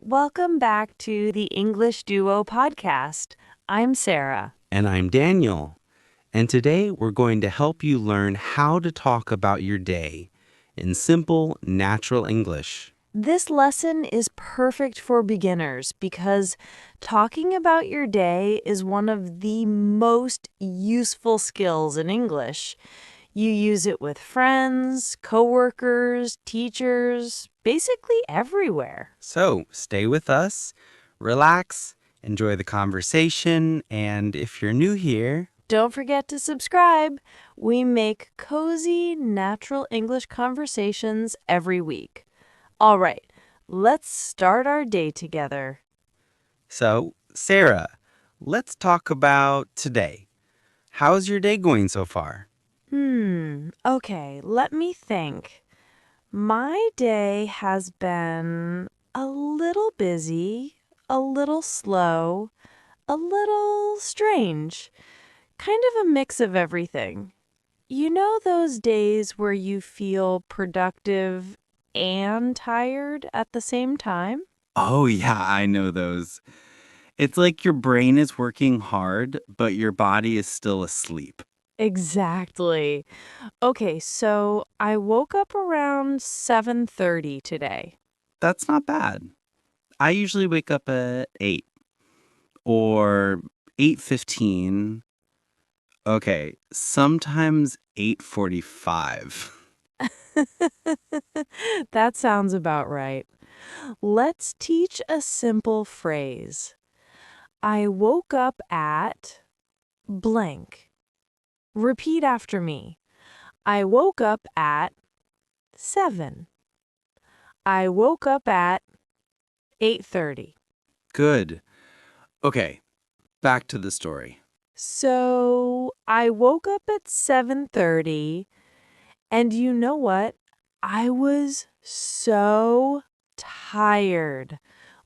Welcome back to the English Duo podcast. I'm Sarah. And I'm Daniel. And today we're going to help you learn how to talk about your day in simple, natural English. This lesson is perfect for beginners because talking about your day is one of the most useful skills in English. You use it with friends, coworkers, teachers, basically everywhere. So stay with us, relax, enjoy the conversation, and if you're new here, Don't forget to subscribe. We make cozy, natural English conversations every week. All right, let's start our day together. So, Sarah, let's talk about today. How's your day going so far? Okay, let me think. My day has been a little busy, a little slow, a little strange, kind of a mix of everything. You know those days where you feel productive and tired at the same time? Oh, yeah, I know those. It's like your brain is working hard, but your body is still asleep. Exactly. Okay, so I woke up around 7:30 today. That's not bad. I usually wake up at 8 or 8:15. Okay, sometimes 8:45. That sounds about right. Let's teach a simple phrase. I woke up at blank. Repeat after me. I woke up at 7. I woke up at 8:30. Good. Okay, back to the story. So, I woke up at 7:30, and you know what? I was so tired.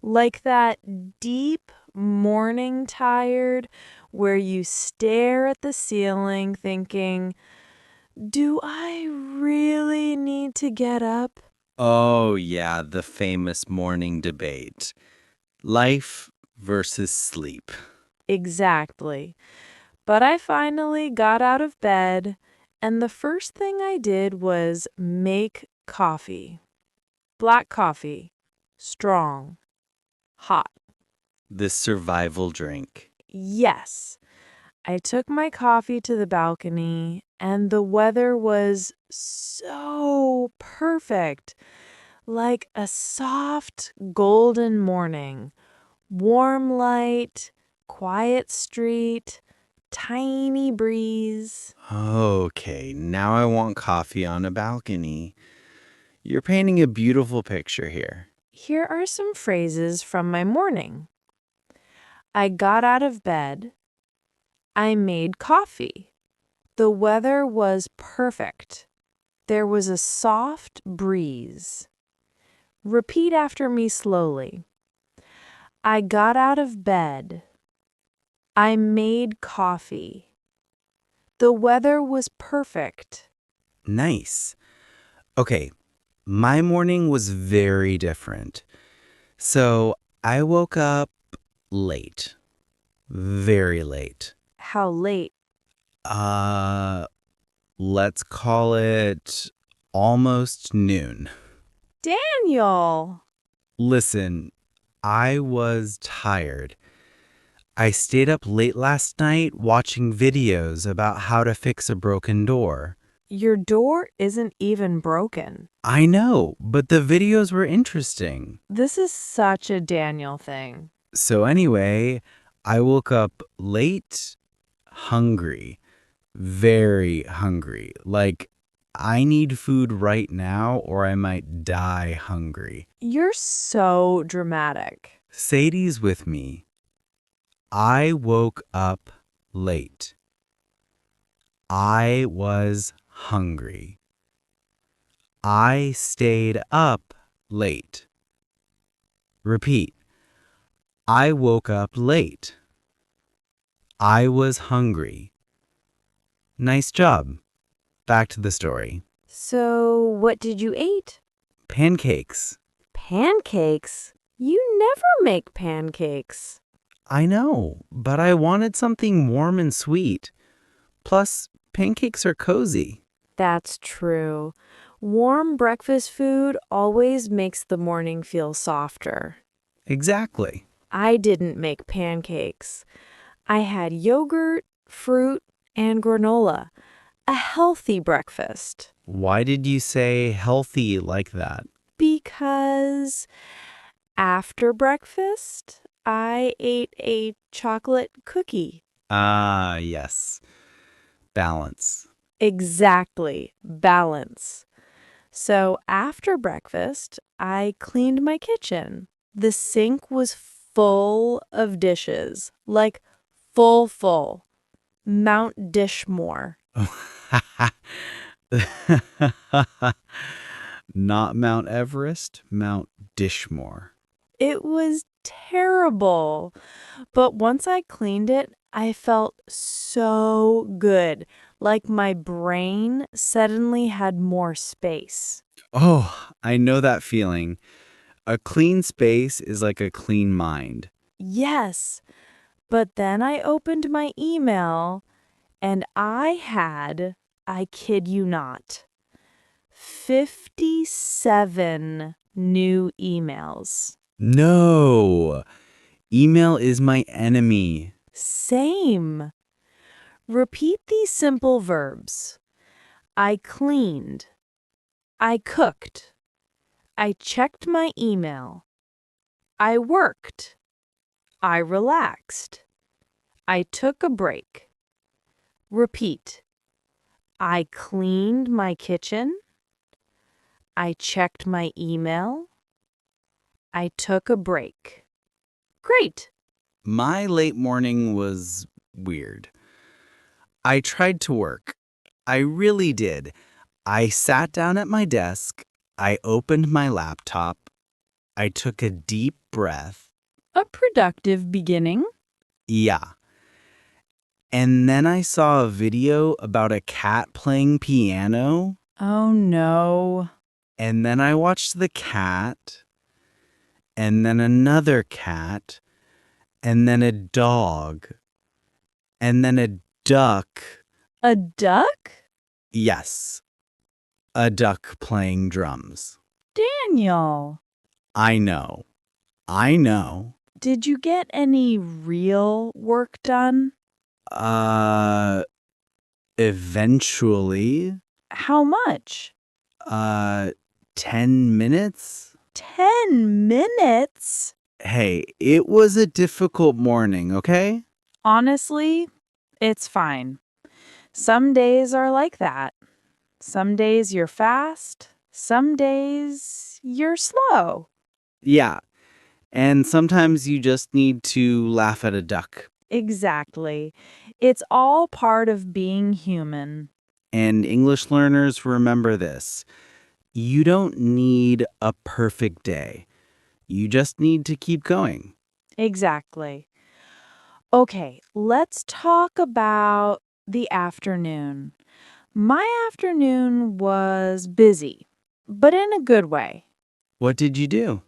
Like that deep morning tired where you stare at the ceiling thinking, do I really need to get up? Oh, yeah, the famous morning debate. Life versus sleep. Exactly. But I finally got out of bed, and the first thing I did was make coffee. Black coffee. Strong. Hot. The survival drink. Yes. I took my coffee to the balcony, and the weather was so perfect. Like a soft, golden morning. Warm light, quiet street, tiny breeze. Okay, now I want coffee on a balcony. You're painting a beautiful picture here. Here are some phrases from my morning. I got out of bed. I made coffee. The weather was perfect. There was a soft breeze. Repeat after me slowly. I got out of bed. I made coffee. The weather was perfect. Nice. Okay, my morning was very different. So I woke up late, very late. How late? Uh, let's call it almost noon. Daniel! Listen, I was tired. I stayed up late last night watching videos about how to fix a broken door. Your door isn't even broken. I know, but the videos were interesting. This is such a Daniel thing. So anyway, I woke up late, hungry, very hungry. Like, I need food right now or I might die hungry. You're so dramatic. Sadie's with me. I woke up late. I was hungry. I stayed up late. Repeat. I woke up late. I was hungry. Nice job. Back to the story. So, what did you eat? Pancakes. Pancakes? You never make pancakes. I know, but I wanted something warm and sweet. Plus, pancakes are cozy. That's true. Warm breakfast food always makes the morning feel softer. Exactly. I didn't make pancakes. I had yogurt, fruit, and granola. A healthy breakfast. Why did you say healthy like that? Because after breakfast, I ate a chocolate cookie. Ah, yes. Balance. Exactly, balance. So after breakfast, I cleaned my kitchen. The sink was full of dishes, like full. Mount Dishmore. Not Mount Everest, Mount Dishmore. It was terrible. But once I cleaned it, I felt so good, like my brain suddenly had more space. Oh, I know that feeling. A clean space is like a clean mind. Yes, but then I opened my email and I kid you not, 57 new emails. No! Email is my enemy. Same. Repeat these simple verbs. I cleaned. I cooked. I checked my email. I worked. I relaxed. I took a break. Repeat. I cleaned my kitchen. I checked my email. I took a break. Great. My late morning was weird. I tried to work. I really did. I sat down at my desk. I opened my laptop. I took a deep breath. A productive beginning. Yeah. And then I saw a video about a cat playing piano. Oh no. And then I watched the cat. And then another cat. And then a dog. And then a duck. A duck? Yes, a duck playing drums. Daniel, I know. I know. did you get any real work done? Uh, Eventually, How much? uh, 10 minutes? 10 minutes? Hey, it was a difficult morning, okay? Honestly, it's fine. Some days are like that. Some days you're fast, some days you're slow. Yeah, and sometimes you just need to laugh at a duck. Exactly. It's all part of being human. And English learners, remember this. You don't need a perfect day. You just need to keep going. Exactly. Okay, let's talk about the afternoon. My afternoon was busy, but in a good way. What did you do?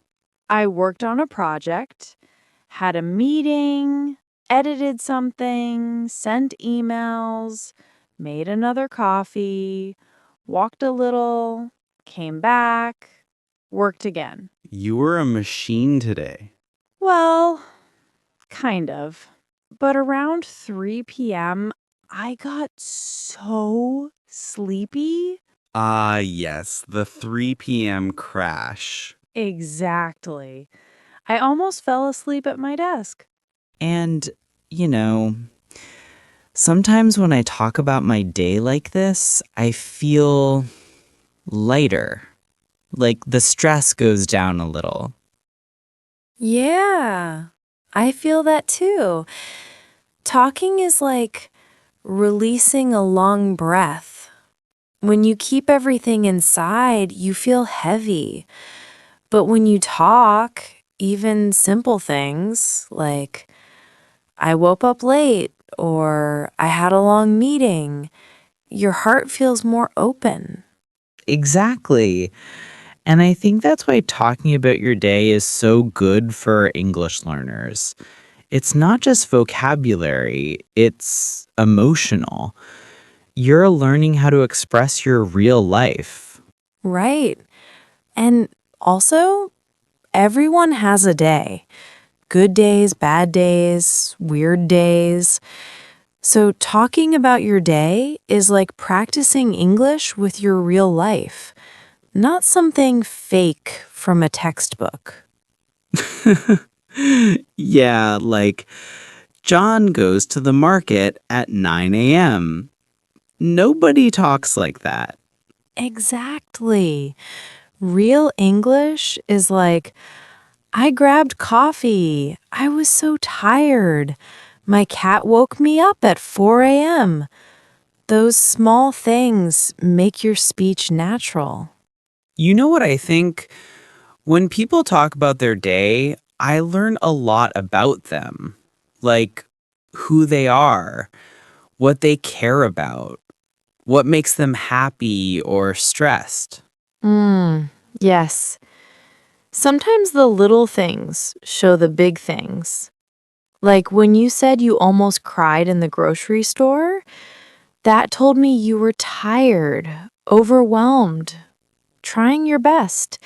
I worked on a project, had a meeting, edited something, sent emails, made another coffee, walked a little, came back, worked again. You were a machine today. Well, kind of. But around 3 p.m., I got so sleepy. Ah, yes, the 3 p.m. crash. Exactly. I almost fell asleep at my desk. And, you know, sometimes when I talk about my day like this, I feel lighter. Like the stress goes down a little. Yeah, I feel that too. Talking is like releasing a long breath. When you keep everything inside, you feel heavy. But when you talk, even simple things like, I woke up late or I had a long meeting, your heart feels more open. Exactly. And I think that's why talking about your day is so good for English learners. It's not just vocabulary, it's emotional. You're learning how to express your real life. Right. And also, everyone has a day. Good days, bad days, weird days. So, talking about your day is like practicing English with your real life, not something fake from a textbook. Yeah, like John goes to the market at 9 a.m. Nobody talks like that. Exactly. Real English is like, I grabbed coffee. I was so tired. My cat woke me up at 4 a.m. Those small things make your speech natural. You know what I think? When people talk about their day, I learn a lot about them. Like who they are, what they care about, what makes them happy or stressed. Yes. Sometimes the little things show the big things. Like when you said you almost cried in the grocery store, that told me you were tired, overwhelmed, trying your best,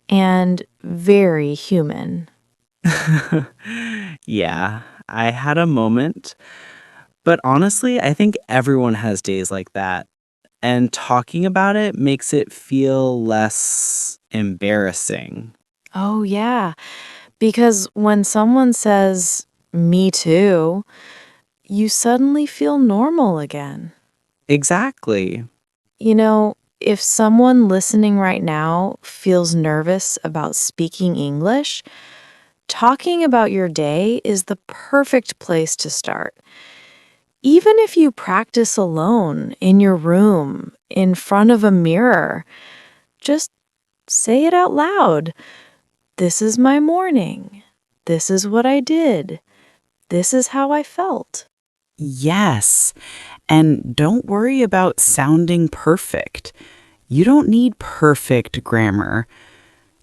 and very human. Yeah, I had a moment. But honestly, I think everyone has days like that. And talking about it makes it feel less embarrassing. Oh, yeah. Because when someone says, me too, you suddenly feel normal again. Exactly. You know, if someone listening right now feels nervous about speaking English, talking about your day is the perfect place to start. Even if you practice alone in your room, in front of a mirror, just say it out loud. This is my morning. This is what I did. This is how I felt. Yes. And don't worry about sounding perfect. You don't need perfect grammar.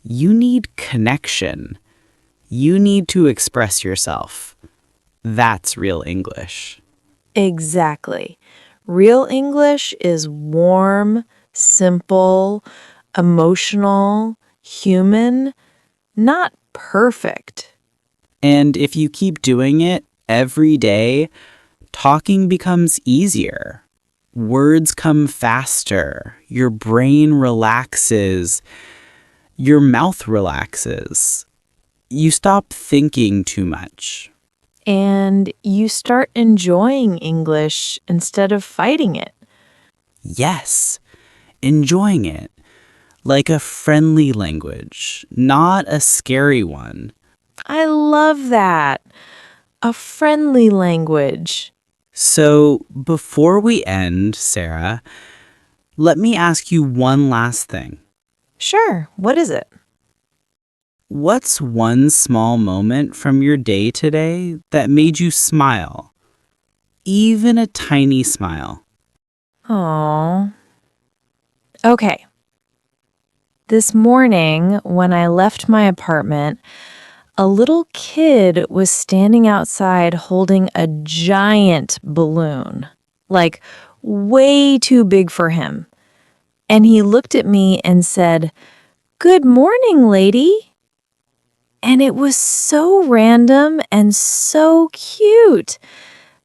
You need connection. You need to express yourself. That's real English. Exactly. Real English is warm, simple, emotional, human, not perfect. And if you keep doing it every day, talking becomes easier. Words come faster. Your brain relaxes. Your mouth relaxes. You stop thinking too much. And you start enjoying English instead of fighting it. Yes, enjoying it. Like a friendly language, not a scary one. I love that. A friendly language. So, before we end, Sarah, let me ask you one last thing. Sure, what is it? What's one small moment from your day today that made you smile? Even a tiny smile. Oh. Okay. This morning, when I left my apartment, a little kid was standing outside holding a giant balloon, like way too big for him. And he looked at me and said, "Good morning, lady." And it was so random and so cute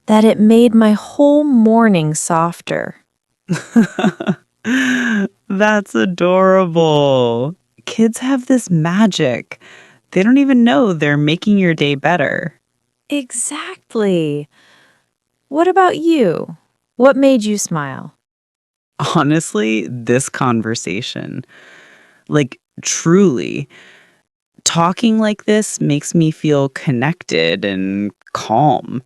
that it made my whole morning softer. That's adorable. Kids have this magic. They don't even know they're making your day better. Exactly. What about you? What made you smile? Honestly, this conversation, like truly, talking like this makes me feel connected and calm.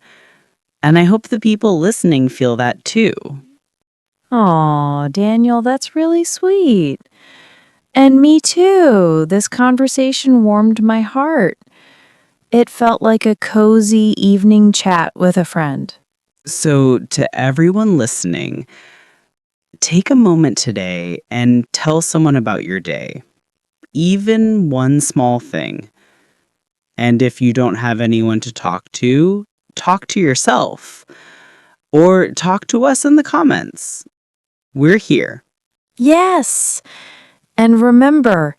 And I hope the people listening feel that too. Aw, Daniel, that's really sweet. And me too. This conversation warmed my heart. It felt like a cozy evening chat with a friend. So, to everyone listening, take a moment today and tell someone about your day. even one small thing. And if you don't have anyone to talk to yourself. Or talk to us in the comments. We're here. Yes. And remember,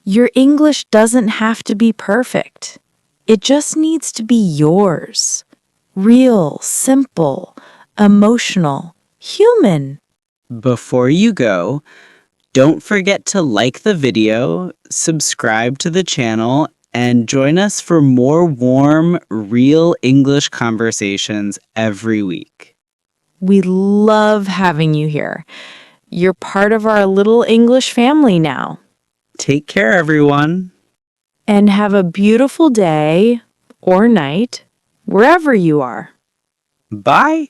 your English doesn't have to be perfect. It just needs to be yours. Real, simple, emotional, human. Before you go, don't forget to like the video, subscribe to the channel, and join us for more warm, real English conversations every week. We love having you here. You're part of our little English family now. Take care, everyone. And have a beautiful day or night, wherever you are. Bye.